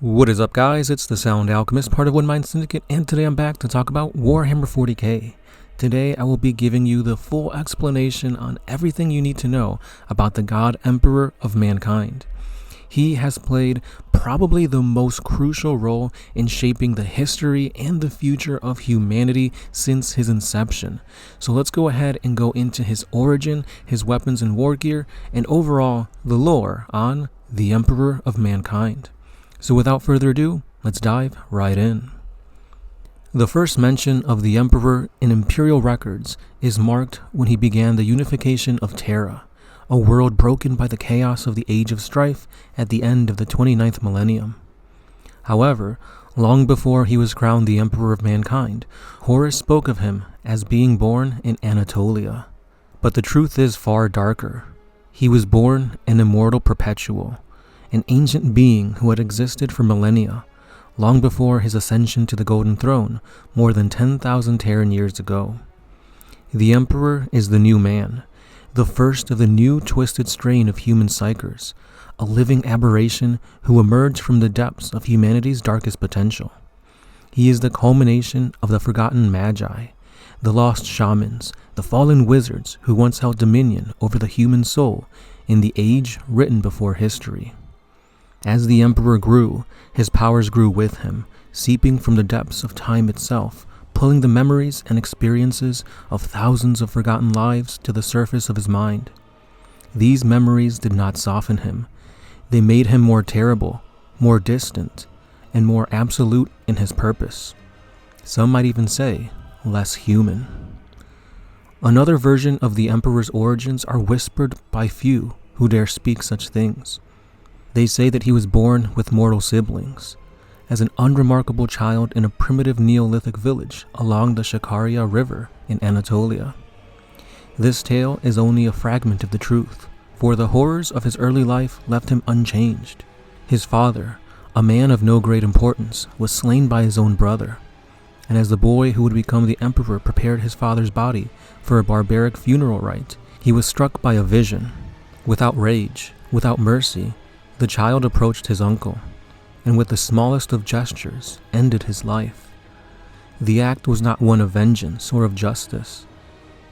What is up, guys? It's the Sound Alchemist, part of One Mind Syndicate, and today I'm back to talk about Warhammer 40K. Today I will be giving you the full explanation on everything you need to know about the God Emperor of Mankind. He has played probably the most crucial role in shaping the history and the future of humanity since his inception. So let's go ahead and go into his origin, his weapons and war gear, and overall the lore on the Emperor of Mankind. So without further ado, let's dive right in. The first mention of the Emperor in Imperial records is marked when he began the unification of Terra, a world broken by the chaos of the Age of Strife at the end of the 29th millennium. However, long before he was crowned the Emperor of Mankind, Horus spoke of him as being born in Anatolia. But the truth is far darker. He was born an immortal perpetual, an ancient being who had existed for millennia, long before his ascension to the Golden Throne more than 10,000 Terran years ago. The Emperor is the new man, the first of the new twisted strain of human psychers, a living aberration who emerged from the depths of humanity's darkest potential. He is the culmination of the forgotten magi, the lost shamans, the fallen wizards who once held dominion over the human soul in the age written before history. As the Emperor grew, his powers grew with him, seeping from the depths of time itself, pulling the memories and experiences of thousands of forgotten lives to the surface of his mind. These memories did not soften him. They made him more terrible, more distant, and more absolute in his purpose. Some might even say, less human. Another version of the Emperor's origins are whispered by few who dare speak such things. They say that he was born with mortal siblings, as an unremarkable child in a primitive Neolithic village along the Shakaria River in Anatolia. This tale is only a fragment of the truth, for the horrors of his early life left him unchanged. His father, a man of no great importance, was slain by his own brother, and as the boy who would become the emperor prepared his father's body for a barbaric funeral rite, he was struck by a vision. Without rage, without mercy, the child approached his uncle, and with the smallest of gestures, ended his life. The act was not one of vengeance or of justice.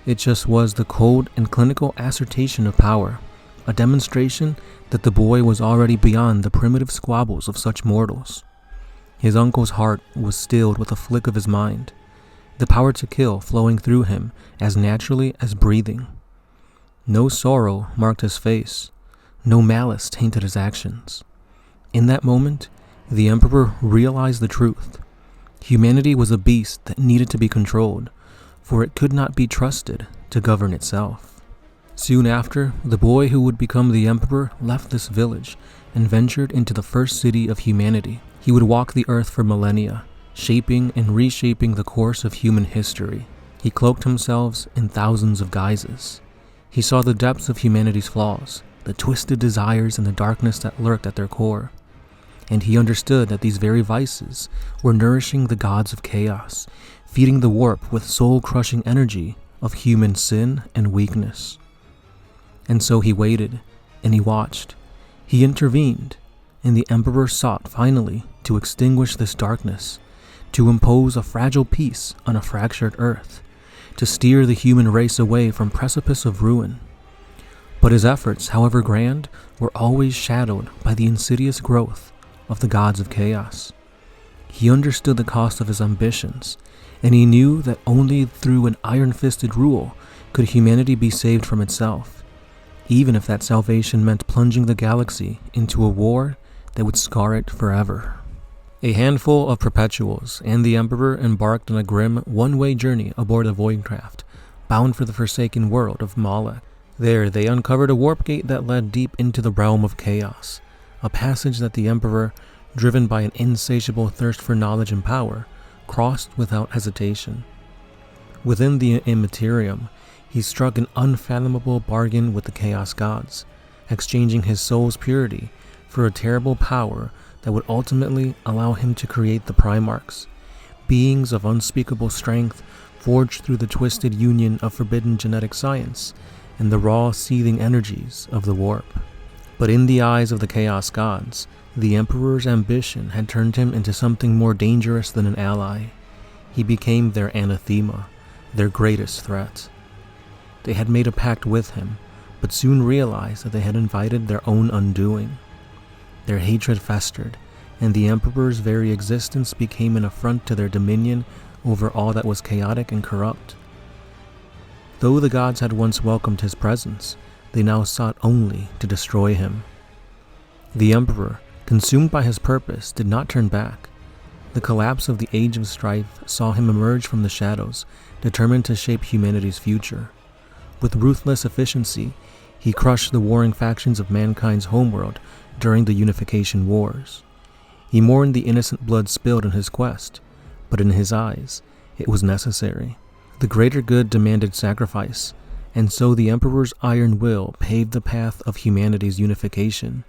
It just was the cold and clinical assertion of power, a demonstration that the boy was already beyond the primitive squabbles of such mortals. His uncle's heart was stilled with a flick of his mind, the power to kill flowing through him as naturally as breathing. No sorrow marked his face. No malice tainted his actions. In that moment, the Emperor realized the truth. Humanity was a beast that needed to be controlled, for it could not be trusted to govern itself. Soon after, the boy who would become the Emperor left this village and ventured into the first city of humanity. He would walk the earth for millennia, shaping and reshaping the course of human history. He cloaked himself in thousands of guises. He saw the depths of humanity's flaws, the twisted desires and the darkness that lurked at their core. And he understood that these very vices were nourishing the gods of chaos, feeding the warp with soul-crushing energy of human sin and weakness. And so he waited, and he watched. He intervened, and the Emperor sought finally to extinguish this darkness, to impose a fragile peace on a fractured earth, to steer the human race away from precipice of ruin. But his efforts, however grand, were always shadowed by the insidious growth of the gods of chaos. He understood the cost of his ambitions, and he knew that only through an iron-fisted rule could humanity be saved from itself, even if that salvation meant plunging the galaxy into a war that would scar it forever. A handful of perpetuals and the Emperor embarked on a grim one-way journey aboard a void craft, bound for the forsaken world of Malek. There, they uncovered a warp gate that led deep into the realm of chaos, a passage that the Emperor, driven by an insatiable thirst for knowledge and power, crossed without hesitation. Within the Immaterium, he struck an unfathomable bargain with the Chaos Gods, exchanging his soul's purity for a terrible power that would ultimately allow him to create the Primarchs, beings of unspeakable strength forged through the twisted union of forbidden genetic science and the raw, seething energies of the warp. But in the eyes of the Chaos Gods, The Emperor's ambition had turned him into something more dangerous than an ally. He became their anathema, their greatest threat. They had made a pact with him, but soon realized that they had invited their own undoing. Their hatred festered, and the Emperor's very existence became an affront to their dominion over all that was chaotic and corrupt. Though the gods had once welcomed his presence, they now sought only to destroy him. The Emperor, consumed by his purpose, did not turn back. The collapse of the Age of Strife saw him emerge from the shadows, determined to shape humanity's future. With ruthless efficiency, he crushed the warring factions of mankind's homeworld during the Unification Wars. He mourned the innocent blood spilled in his quest, but in his eyes, it was necessary. The greater good demanded sacrifice, and so the Emperor's iron will paved the path of humanity's unification,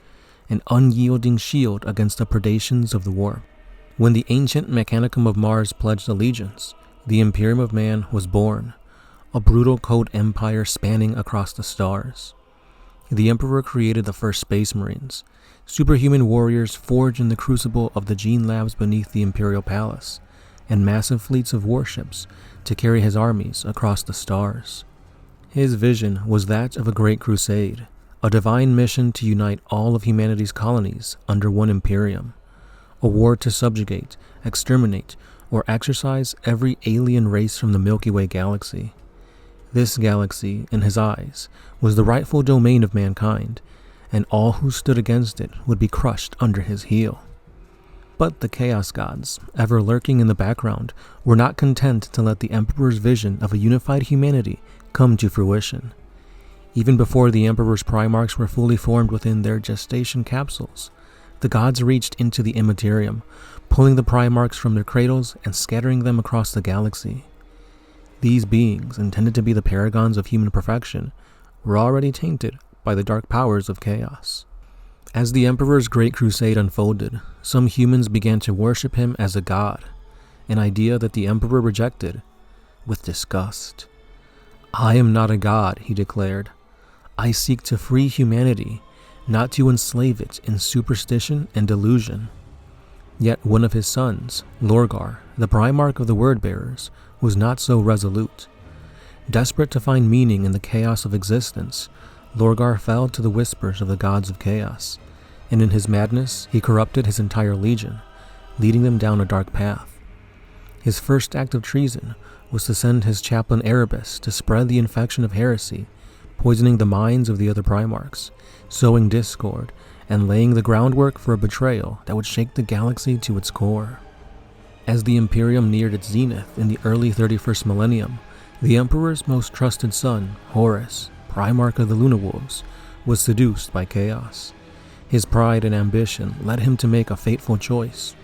an unyielding shield against the predations of the warp. When the ancient Mechanicum of Mars pledged allegiance, the Imperium of Man was born, a brutal code empire spanning across the stars. The Emperor created the first Space Marines, superhuman warriors forged in the crucible of the gene labs beneath the Imperial Palace, and massive fleets of warships to carry his armies across the stars. His vision was that of a Great Crusade, a divine mission to unite all of humanity's colonies under one Imperium, a war to subjugate, exterminate, or exorcise every alien race from the Milky Way galaxy. This galaxy, in his eyes, was the rightful domain of mankind, and all who stood against it would be crushed under his heel. But the Chaos Gods, ever lurking in the background, were not content to let the Emperor's vision of a unified humanity come to fruition. Even before the Emperor's Primarchs were fully formed within their gestation capsules, the gods reached into the Immaterium, pulling the Primarchs from their cradles and scattering them across the galaxy. These beings, intended to be the paragons of human perfection, were already tainted by the dark powers of chaos. As the Emperor's Great Crusade unfolded, some humans began to worship him as a god, an idea that the Emperor rejected with disgust. "I am not a god," he declared. "I seek to free humanity, not to enslave it in superstition and delusion." Yet one of his sons, Lorgar, the Primarch of the Wordbearers, was not so resolute. Desperate to find meaning in the chaos of existence, Lorgar fell to the whispers of the gods of chaos, and in his madness he corrupted his entire legion, leading them down a dark path. His first act of treason was to send his chaplain Erebus to spread the infection of heresy, poisoning the minds of the other Primarchs, sowing discord, and laying the groundwork for a betrayal that would shake the galaxy to its core. As the Imperium neared its zenith in the early 31st millennium, the Emperor's most trusted son, Horus, Primarch of the Lunawolves, was seduced by chaos. His pride and ambition led him to make a fateful choice.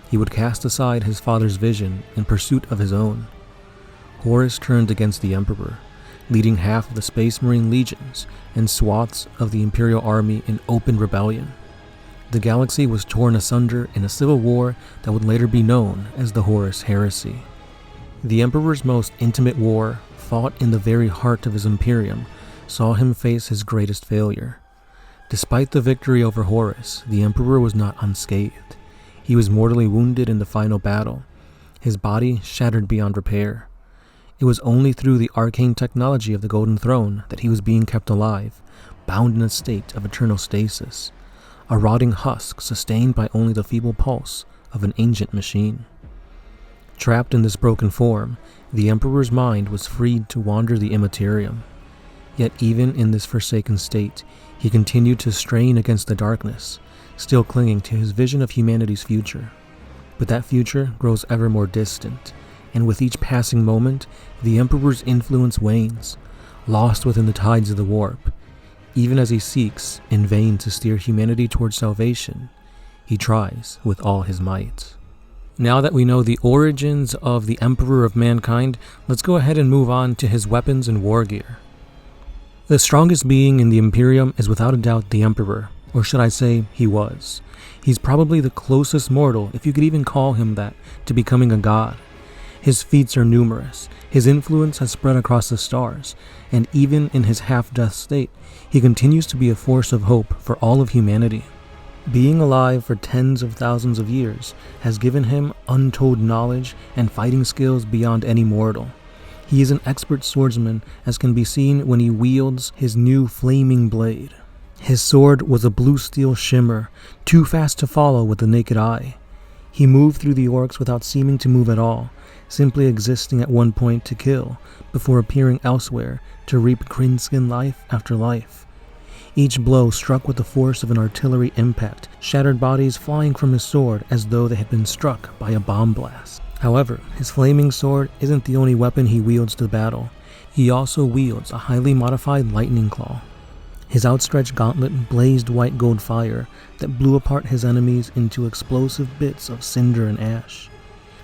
He would cast aside his father's vision in pursuit of his own. Horus turned against the Emperor, leading half of the Space Marine legions and swaths of the Imperial army in open rebellion. The galaxy was torn asunder in a civil war that would later be known as the Horus Heresy. The Emperor's most intimate war, fought in the very heart of his Imperium, saw him face his greatest failure. Despite the victory over Horus, the Emperor was not unscathed. He was mortally wounded in the final battle, his body shattered beyond repair. It was only through the arcane technology of the Golden Throne that he was being kept alive, bound in a state of eternal stasis, a rotting husk sustained by only the feeble pulse of an ancient machine. Trapped in this broken form, the Emperor's mind was freed to wander the Immaterium. Yet even in this forsaken state, he continued to strain against the darkness, still clinging to his vision of humanity's future. But that future grows ever more distant, and with each passing moment, the Emperor's influence wanes, lost within the tides of the warp. Even as he seeks, in vain, to steer humanity towards salvation, he tries with all his might. Now that we know the origins of the Emperor of Mankind, let's go ahead and move on to his weapons and war gear. The strongest being in the Imperium is without a doubt the Emperor, or should I say, he was. He's probably the closest mortal, if you could even call him that, to becoming a god. His feats are numerous, his influence has spread across the stars, and even in his half-death state, he continues to be a force of hope for all of humanity. Being alive for tens of thousands of years has given him untold knowledge and fighting skills beyond any mortal. He is an expert swordsman, as can be seen when he wields his new flaming blade. His sword was a blue steel shimmer, too fast to follow with the naked eye. He moved through the orcs without seeming to move at all, simply existing at one point to kill, before appearing elsewhere to reap green-skin life after life. Each blow struck with the force of an artillery impact, shattered bodies flying from his sword as though they had been struck by a bomb blast. However, his flaming sword isn't the only weapon he wields to battle. He also wields a highly modified lightning claw. His outstretched gauntlet blazed white gold fire that blew apart his enemies into explosive bits of cinder and ash.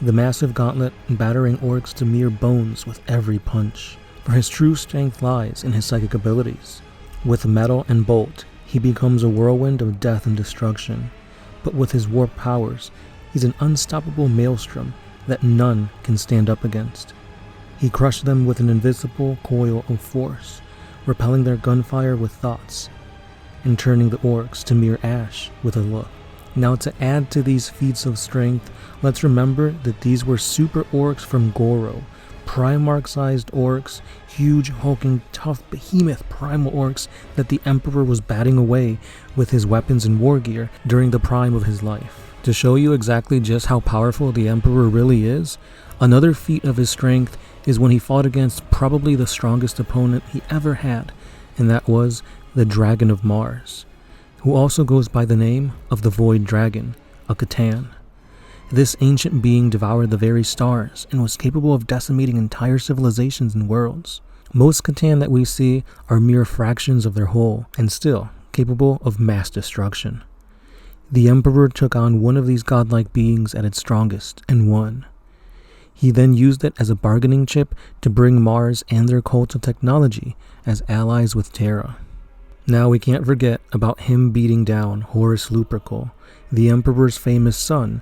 The massive gauntlet battering orcs to mere bones with every punch. For his true strength lies in his psychic abilities. With metal and bolt, he becomes a whirlwind of death and destruction. But with his warp powers, he's an unstoppable maelstrom that none can stand up against. He crushed them with an invisible coil of force, repelling their gunfire with thoughts, and turning the orcs to mere ash with a look. Now, to add to these feats of strength, let's remember that these were super orcs from Goro, Primarch-sized orcs, huge, hulking, tough, behemoth primal orcs that the Emperor was batting away with his weapons and war gear during the prime of his life. To show you exactly just how powerful the Emperor really is, another feat of his strength is when he fought against probably the strongest opponent he ever had, and that was the Dragon of Mars, who also goes by the name of the Void Dragon, a Catan. This ancient being devoured the very stars and was capable of decimating entire civilizations and worlds. Most Catan that we see are mere fractions of their whole, and still capable of mass destruction. The Emperor took on one of these godlike beings at its strongest, and won. He then used it as a bargaining chip to bring Mars and their cult of technology as allies with Terra. Now we can't forget about him beating down Horus Lupercal, the Emperor's famous son,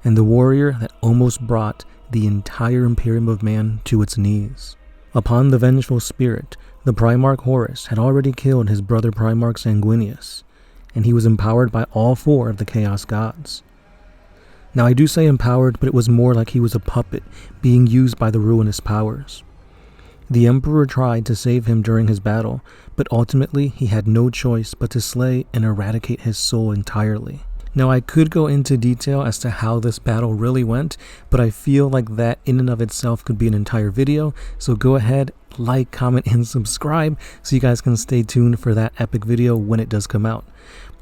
and the warrior that almost brought the entire Imperium of Man to its knees. Upon the vengeful spirit, the Primarch Horus had already killed his brother Primarch Sanguinius, and he was empowered by all four of the Chaos Gods. Now I do say empowered, but it was more like he was a puppet being used by the ruinous powers. The Emperor tried to save him during his battle, but ultimately he had no choice but to slay and eradicate his soul entirely. Now I could go into detail as to how this battle really went, but I feel like that in and of itself could be an entire video, so go ahead, like, comment, and subscribe so you guys can stay tuned for that epic video when it does come out.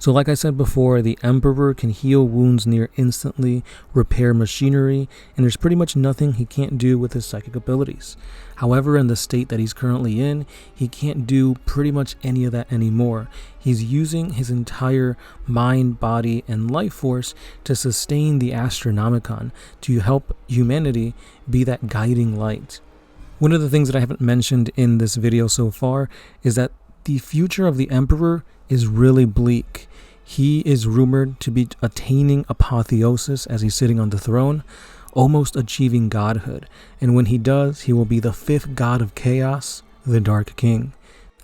So like I said before, the Emperor can heal wounds near instantly, repair machinery, and there's pretty much nothing he can't do with his psychic abilities. However, in the state that he's currently in, he can't do pretty much any of that anymore. He's using his entire mind, body, and life force to sustain the Astronomicon, to help humanity be that guiding light. One of the things that I haven't mentioned in this video so far is that the future of the Emperor is really bleak. He is rumored to be attaining apotheosis as he's sitting on the throne, almost achieving godhood, and when he does, he will be the fifth god of chaos, the Dark King.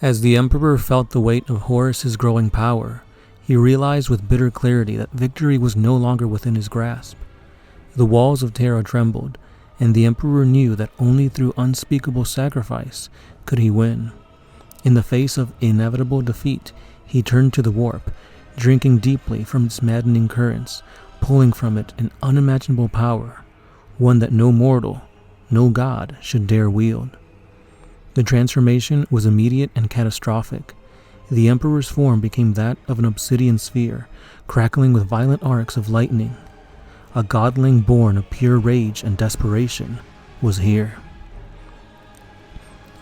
As the Emperor felt the weight of Horus's growing power, he realized with bitter clarity that victory was no longer within his grasp. The walls of Terra trembled, and the Emperor knew that only through unspeakable sacrifice could he win. In the face of inevitable defeat, he turned to the warp, drinking deeply from its maddening currents, pulling from it an unimaginable power, one that no mortal, no god should dare wield. The transformation was immediate and catastrophic. The Emperor's form became that of an obsidian sphere, crackling with violent arcs of lightning. A godling born of pure rage and desperation was here.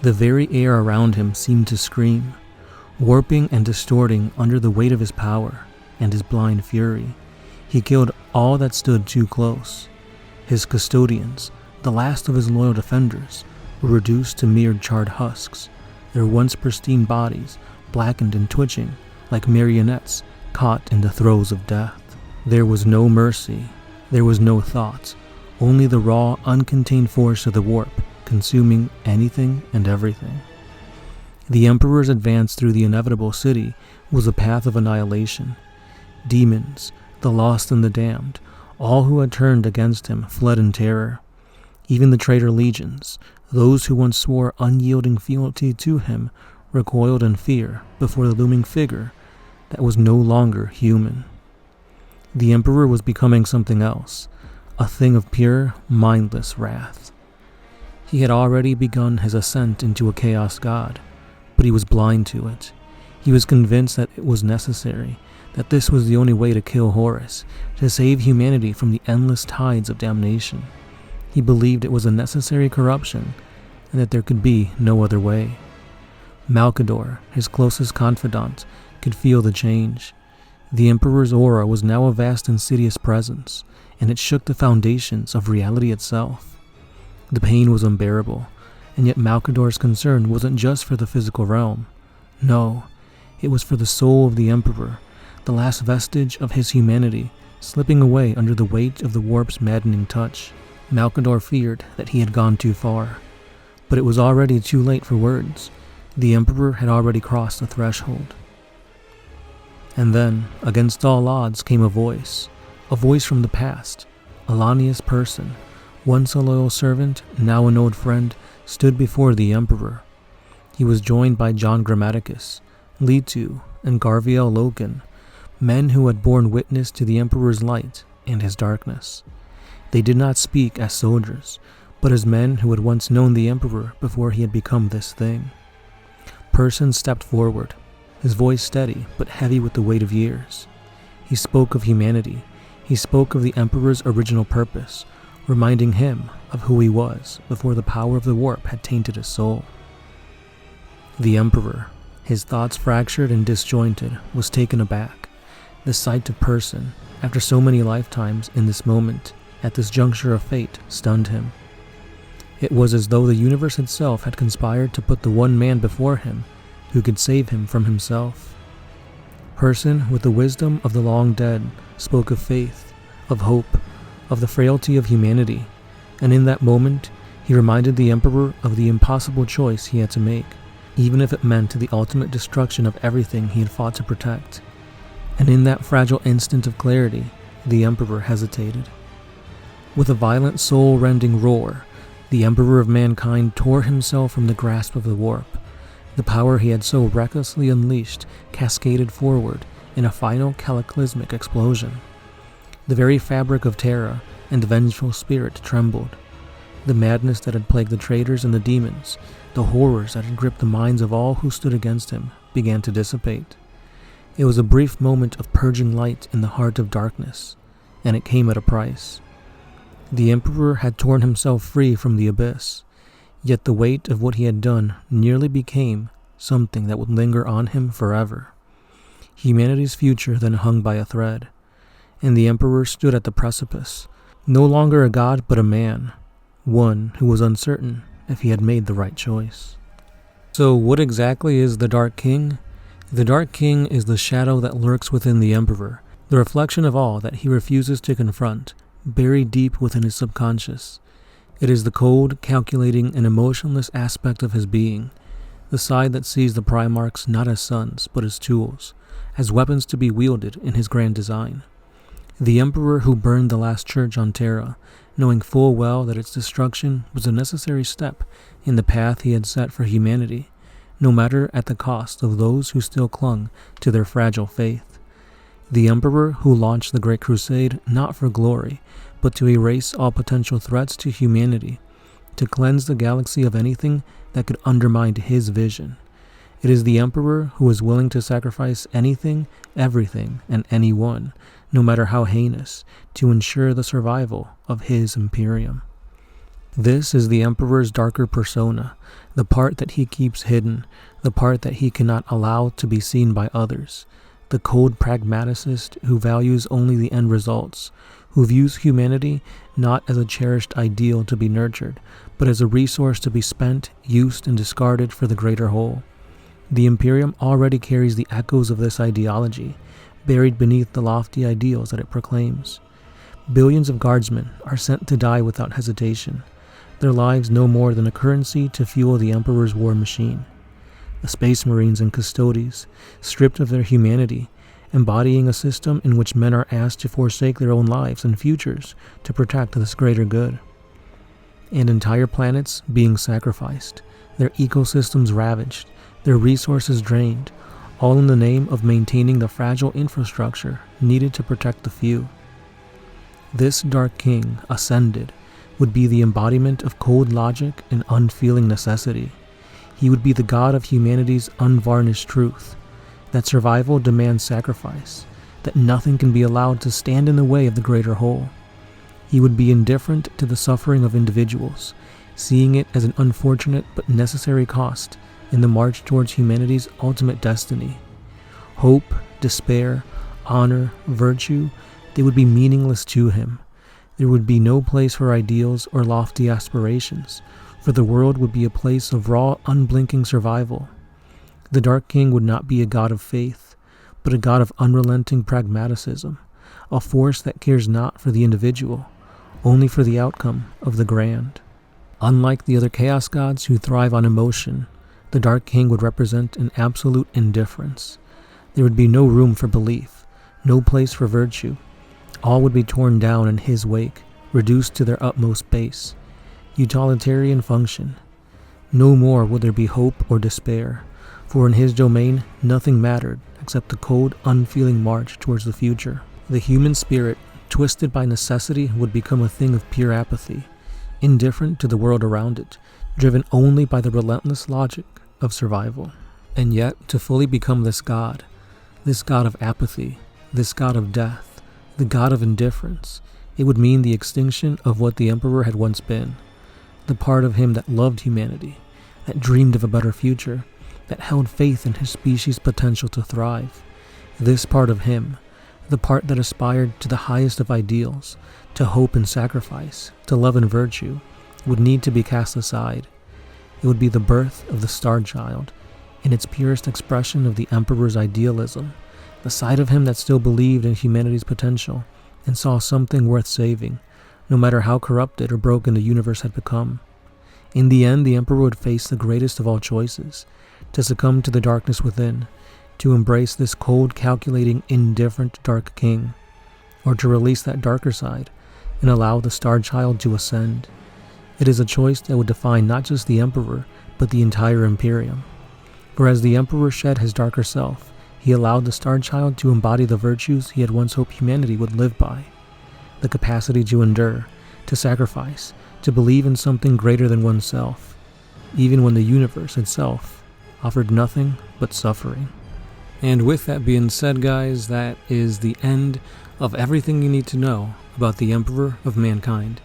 The very air around him seemed to scream, warping and distorting under the weight of his power and his blind fury. He killed all that stood too close. His custodians, the last of his loyal defenders, were reduced to mere charred husks, their once pristine bodies blackened and twitching like marionettes caught in the throes of death. There was no mercy, there was no thought, only the raw, uncontained force of the warp, consuming anything and everything. The Emperor's advance through the inevitable city was a path of annihilation. demons, the lost and the damned, all who had turned against him fled in terror. Even the traitor legions, those who once swore unyielding fealty to him, recoiled in fear before the looming figure that was no longer human. The Emperor was becoming something else, a thing of pure, mindless wrath. He had already begun his ascent into a chaos god, but he was blind to it. He was convinced that it was necessary, that this was the only way to kill Horus, to save humanity from the endless tides of damnation. He believed it was a necessary corruption, and that there could be no other way. Malcador, his closest confidant, could feel the change. The Emperor's aura was now a vast insidious presence, and it shook the foundations of reality itself. The pain was unbearable, and yet Malcador's concern wasn't just for the physical realm. No, it was for the soul of the Emperor, the last vestige of his humanity, slipping away under the weight of the warp's maddening touch. Malcador feared that he had gone too far, but it was already too late for words. The Emperor had already crossed the threshold. And then, against all odds, came a voice from the past. Alania's person, once a loyal servant, now an old friend, stood before the Emperor. He was joined by John Grammaticus, Leetu, and Garviel Loken, men who had borne witness to the Emperor's light and his darkness. They did not speak as soldiers, but as men who had once known the Emperor before he had become this thing. Person stepped forward, his voice steady but heavy with the weight of years. He spoke of humanity. He spoke of the Emperor's original purpose, reminding him of who he was before the power of the warp had tainted his soul. The Emperor, his thoughts fractured and disjointed, was taken aback. The sight of Person, after so many lifetimes in this moment, at this juncture of fate, stunned him. It was as though the universe itself had conspired to put the one man before him who could save him from himself. Person, with the wisdom of the long dead, spoke of faith, of hope, of the frailty of humanity, and in that moment he reminded the Emperor of the impossible choice he had to make, even if it meant the ultimate destruction of everything he had fought to protect. And in that fragile instant of clarity, the Emperor hesitated. With a violent soul-rending roar, the Emperor of mankind tore himself from the grasp of the warp. The power he had so recklessly unleashed cascaded forward in a final cataclysmic explosion. The very fabric of Terra and the vengeful spirit trembled. The madness that had plagued the traitors and the demons, the horrors that had gripped the minds of all who stood against him, began to dissipate. It was a brief moment of purging light in the heart of darkness, and it came at a price. The Emperor had torn himself free from the abyss, yet the weight of what he had done nearly became something that would linger on him forever. Humanity's future then hung by a thread, and the Emperor stood at the precipice, no longer a god but a man, one who was uncertain if he had made the right choice. So what exactly is the Dark King? The Dark King is the shadow that lurks within the Emperor, the reflection of all that he refuses to confront, buried deep within his subconscious. It is the cold, calculating, and emotionless aspect of his being, the side that sees the Primarchs not as sons, but as tools, as weapons to be wielded in his grand design. The Emperor who burned the last church on Terra, knowing full well that its destruction was a necessary step in the path he had set for humanity, no matter at the cost of those who still clung to their fragile faith. The Emperor who launched the Great Crusade not for glory, but to erase all potential threats to humanity, to cleanse the galaxy of anything that could undermine his vision. It is the Emperor who is willing to sacrifice anything, everything, and anyone, no matter how heinous, to ensure the survival of his Imperium. This is the Emperor's darker persona, the part that he keeps hidden, the part that he cannot allow to be seen by others, the cold pragmaticist who values only the end results, who views humanity not as a cherished ideal to be nurtured, but as a resource to be spent, used, and discarded for the greater whole. The Imperium already carries the echoes of this ideology, buried beneath the lofty ideals that it proclaims. Billions of guardsmen are sent to die without hesitation, their lives no more than a currency to fuel the Emperor's war machine. The Space Marines and Custodes, stripped of their humanity, embodying a system in which men are asked to forsake their own lives and futures to protect this greater good. And entire planets being sacrificed, their ecosystems ravaged, their resources drained, all in the name of maintaining the fragile infrastructure needed to protect the few. This Dark King, ascended, would be the embodiment of cold logic and unfeeling necessity. He would be the god of humanity's unvarnished truth, that survival demands sacrifice, that nothing can be allowed to stand in the way of the greater whole. He would be indifferent to the suffering of individuals, seeing it as an unfortunate but necessary cost in the march towards humanity's ultimate destiny. Hope, despair, honor, virtue, they would be meaningless to him. There would be no place for ideals or lofty aspirations, for the world would be a place of raw, unblinking survival. The Dark King would not be a god of faith, but a god of unrelenting pragmaticism, a force that cares not for the individual, only for the outcome of the grand. Unlike the other chaos gods who thrive on emotion, the Dark King would represent an absolute indifference. There would be no room for belief, no place for virtue. All would be torn down in his wake, reduced to their utmost base. Utilitarian function. No more would there be hope or despair, for in his domain nothing mattered except the cold, unfeeling march towards the future. The human spirit, twisted by necessity, would become a thing of pure apathy, indifferent to the world around it, driven only by the relentless logic of survival. And yet, to fully become this god of apathy, this god of death, the god of indifference, it would mean the extinction of what the Emperor had once been, the part of him that loved humanity, that dreamed of a better future, that held faith in his species' potential to thrive. This part of him, the part that aspired to the highest of ideals, to hope and sacrifice, to love and virtue, would need to be cast aside. It would be the birth of the Star Child, in its purest expression of the Emperor's idealism, the side of him that still believed in humanity's potential and saw something worth saving, no matter how corrupted or broken the universe had become. In the end, the Emperor would face the greatest of all choices, to succumb to the darkness within, to embrace this cold, calculating, indifferent Dark King, or to release that darker side and allow the Star Child to ascend. It is a choice that would define not just the Emperor, but the entire Imperium. For as the Emperor shed his darker self, he allowed the Star Child to embody the virtues he had once hoped humanity would live by. The capacity to endure, to sacrifice, to believe in something greater than oneself, even when the universe itself offered nothing but suffering. And with that being said, guys, that is the end of everything you need to know about the Emperor of Mankind.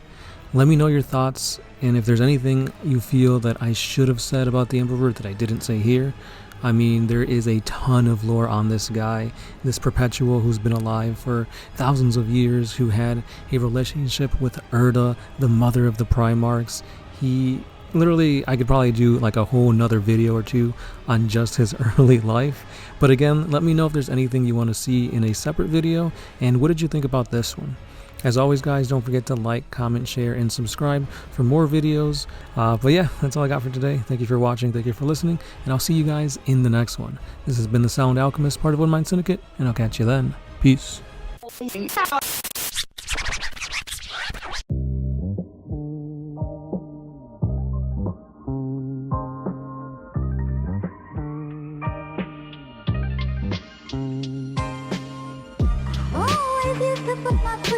Let me know your thoughts, and if there's anything you feel that I should have said about the Emperor that I didn't say here. I mean, there is a ton of lore on this guy, this perpetual who's been alive for thousands of years, who had a relationship with Erda, the mother of the Primarchs. He literally, I could probably do like a whole nother video or two on just his early life. But again, let me know if there's anything you want to see in a separate video, and what did you think about this one? As always, guys, don't forget to like, comment, share, and subscribe for more videos. But yeah, that's all I got for today. Thank you for watching, thank you for listening, and I'll see you guys in the next one. This has been the Sound Alchemist, part of One Mind Syndicate, and I'll catch you then. Peace. Oh, if you